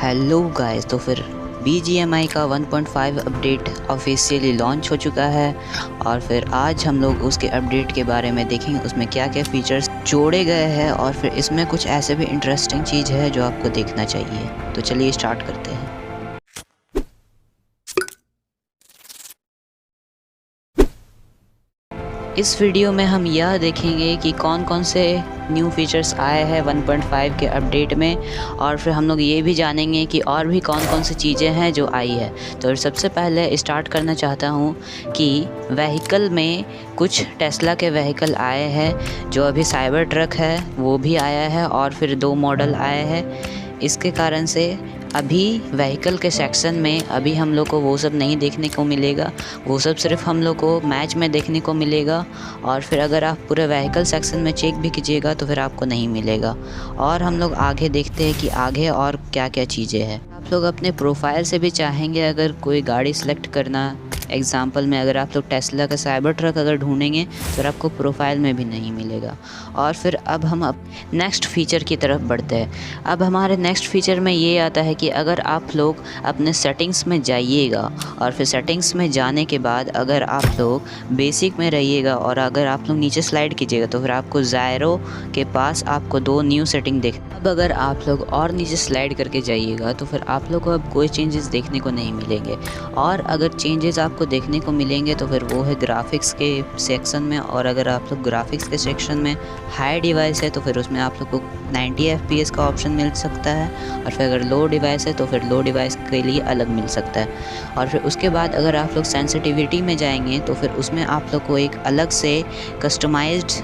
Hello guys, तो फिर BGMI का 1.5 अपडेट ऑफिशियली लॉन्च हो चुका है और फिर आज हम लोग उसके अपडेट के बारे में देखेंगे उसमें क्या क्या फीचर्स जोड़े गए हैं और फिर इसमें कुछ ऐसे भी इंटरेस्टिंग चीज़ है जो आपको देखना चाहिए। तो चलिए स्टार्ट करते हैं। इस वीडियो में हम यह देखेंगे कि कौन कौन से न्यू फीचर्स आए हैं 1.5 के अपडेट में और फिर हम लोग ये भी जानेंगे कि और भी कौन कौन सी चीज़ें हैं जो आई है। तो सबसे पहले स्टार्ट करना चाहता हूँ कि व्हीकल में कुछ टेस्ला के व्हीकल आए हैं, जो अभी साइबर ट्रक है वो भी आया है और फिर 2 मॉडल आए हैं। इसके कारण से अभी व्हीकल के सेक्शन में अभी हम लोग को वो सब नहीं देखने को मिलेगा, वो सब सिर्फ हम लोग को मैच में देखने को मिलेगा और फिर अगर आप पूरे व्हीकल सेक्शन में चेक भी कीजिएगा तो फिर आपको नहीं मिलेगा। और हम लोग आगे देखते हैं कि आगे और क्या क्या चीज़ें हैं। आप लोग अपने प्रोफाइल से भी चाहेंगे अगर कोई गाड़ी सेलेक्ट करना, एग्ज़ाम्पल में अगर आप लोग टेस्ला का साइबर ट्रक अगर ढूंढेंगे तो आपको प्रोफाइल में भी नहीं मिलेगा। और फिर अब हम नेक्स्ट फ़ीचर की तरफ बढ़ते हैं। अब हमारे नेक्स्ट फ़ीचर में ये आता है कि अगर आप लोग अपने सेटिंग्स में जाइएगा और फिर सेटिंग्स में जाने के बाद अगर आप लोग बेसिक में रहिएगा और अगर आप लोग नीचे स्लाइड कीजिएगा तो फिर आपको ज़ायरो के पास आपको 2 न्यू सेटिंग देख। अब अगर आप लोग और नीचे स्लाइड करके जाइएगा तो फिर आप लोग को अब कोई चेंजेस देखने को नहीं मिलेंगे और अगर चेंजेस आपको देखने को मिलेंगे तो फिर वो है ग्राफिक्स के सेक्शन में। और अगर आप लोग ग्राफिक्स के सेक्शन में हाई डिवाइस है तो फिर उसमें आप लोग को 90 FPS का ऑप्शन मिल सकता है और फिर अगर लो डिवाइस है तो फिर लो डिवाइस के लिए अलग मिल सकता है। और फिर उसके बाद अगर आप लोग सेंसिटिविटी में जाएंगे तो फिर उसमें आप लोग को एक अलग से कस्टमाइज्ड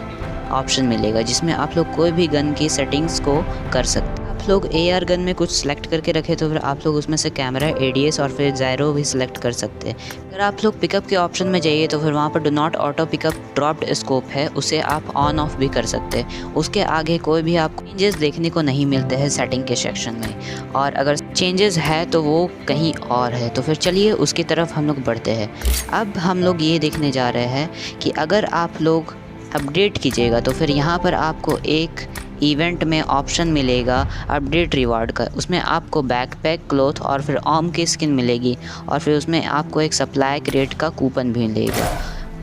ऑप्शन मिलेगा जिसमें आप लोग कोई भी गन की सेटिंग्स को कर सकते हैं। आप लोग AR गन में कुछ सेलेक्ट करके रखे तो फिर आप लोग उसमें से कैमरा, ADS और फिर ज़ायरो भी सिलेक्ट कर सकते हैं। अगर आप लोग पिकअप के ऑप्शन में जाइए तो फिर वहाँ पर do not auto pickup dropped scope है, उसे आप ऑन ऑफ भी कर सकते हैं। उसके आगे कोई भी आपको चेंजेस देखने को नहीं मिलते हैं सेटिंग के सेक्शन में और अगर चेंजेस है तो वो कहीं और है। तो फिर चलिए उसकी तरफ हम लोग बढ़ते हैं। अब हम लोग ये देखने जा रहे हैं कि अगर आप लोग अपडेट कीजिएगा तो फिर यहाँ पर आपको एक इवेंट में ऑप्शन मिलेगा अपडेट रिवार्ड का। उसमें आपको बैकपैक, क्लॉथ और फिर आर्म की स्किन मिलेगी और फिर उसमें आपको एक सप्लाई क्रेट का कूपन भी मिलेगा।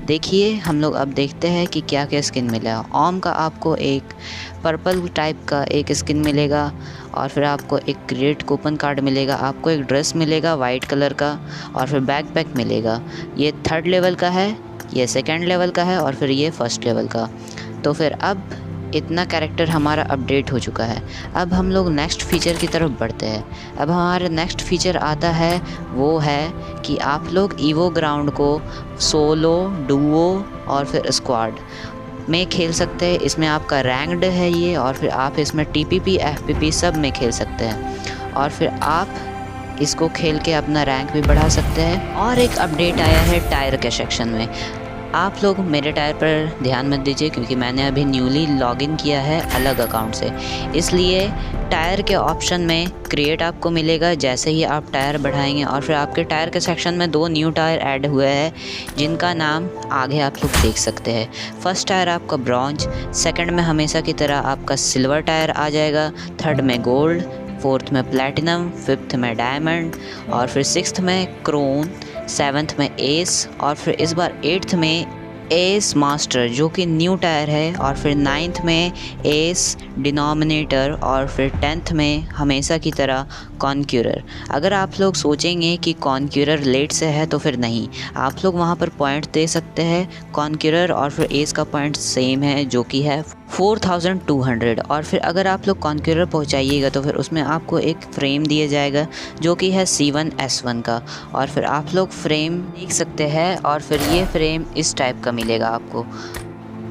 देखिए हम लोग अब देखते हैं कि क्या क्या स्किन मिला। आर्म का आपको एक पर्पल टाइप का एक स्किन मिलेगा और फिर आपको एक क्रेट कूपन कार्ड मिलेगा, आपको एक ड्रेस मिलेगा वाइट कलर का और फिर बैकपैक मिलेगा। ये 3rd लेवल का है, ये 2nd लेवल का है और फिर ये 1st लेवल का। तो फिर अब इतना कैरेक्टर हमारा अपडेट हो चुका है। अब हम लोग नेक्स्ट फ़ीचर की तरफ बढ़ते हैं। अब हमारा नेक्स्ट फ़ीचर आता है वो है कि आप लोग ईवो ग्राउंड को सोलो, डुओ और फिर स्क्वाड में खेल सकते हैं। इसमें आपका रैंक्ड है ये और फिर आप इसमें TPP, FPP सब में खेल सकते हैं और फिर आप इसको खेल के अपना रैंक भी बढ़ा सकते हैं। और एक अपडेट आया है टायर के सेक्शन में। आप लोग मेरे टायर पर ध्यान मत दीजिए क्योंकि मैंने अभी न्यूली लॉगिन किया है अलग अकाउंट से, इसलिए टायर के ऑप्शन में क्रिएट आपको मिलेगा जैसे ही आप टायर बढ़ाएंगे और फिर आपके टायर के सेक्शन में 2 न्यू टायर ऐड हुए हैं जिनका नाम आगे आप लोग देख सकते हैं। फर्स्ट टायर आपका ब्रॉन्ज, 2nd में हमेशा की तरह आपका सिल्वर टायर आ जाएगा, 3rd में गोल्ड, 4th में प्लैटिनम, 5th में डायमंड और फिर 6th में क्रोन, 7th में एस और फिर इस बार 8th में एस मास्टर जो कि न्यू टायर है और फिर 9th में एस डिनोमिनेटर और फिर 10th में हमेशा की तरह कॉन्क्यूरर। अगर आप लोग सोचेंगे कि कॉन्क्यूरर लेट से है तो फिर नहीं, आप लोग वहाँ पर पॉइंट दे सकते हैं। कॉन्क्यूरर और फिर एस का पॉइंट सेम है जो कि है 4200 और फिर अगर आप लोग कॉन्क्यूरर पहुँचाइएगा तो फिर उसमें आपको एक फ्रेम दिया जाएगा जो कि है C1S1 का और फिर आप लोग फ्रेम देख सकते हैं और फिर ये फ्रेम इस टाइप का मिलेगा आपको।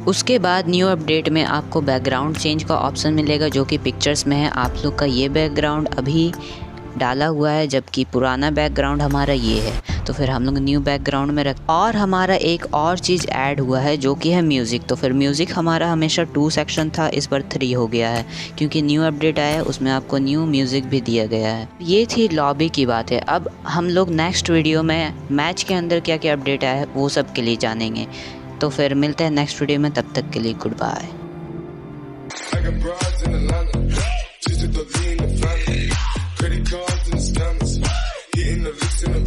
उसके बाद न्यू अपडेट में आपको बैकग्राउंड चेंज का ऑप्शन मिलेगा जो कि पिक्चर्स में है। आप लोग का ये बैकग्राउंड अभी डाला हुआ है जबकि पुराना बैकग्राउंड हमारा ये है, तो फिर हम लोग न्यू बैकग्राउंड में रख। और हमारा एक और चीज़ ऐड हुआ है जो कि है म्यूज़िक। तो फिर म्यूज़िक हमारा हमेशा 2 सेक्शन था, इस बार 3 हो गया है क्योंकि न्यू अपडेट आया है, उसमें आपको न्यू म्यूज़िक भी दिया गया है। ये थी लॉबी की बात है। अब हम लोग नेक्स्ट वीडियो में मैच के अंदर क्या क्या अपडेट आया है वो सब के लिए जानेंगे। तो फिर मिलते हैं नेक्स्ट वीडियो में, तब तक के लिए गुड बाय।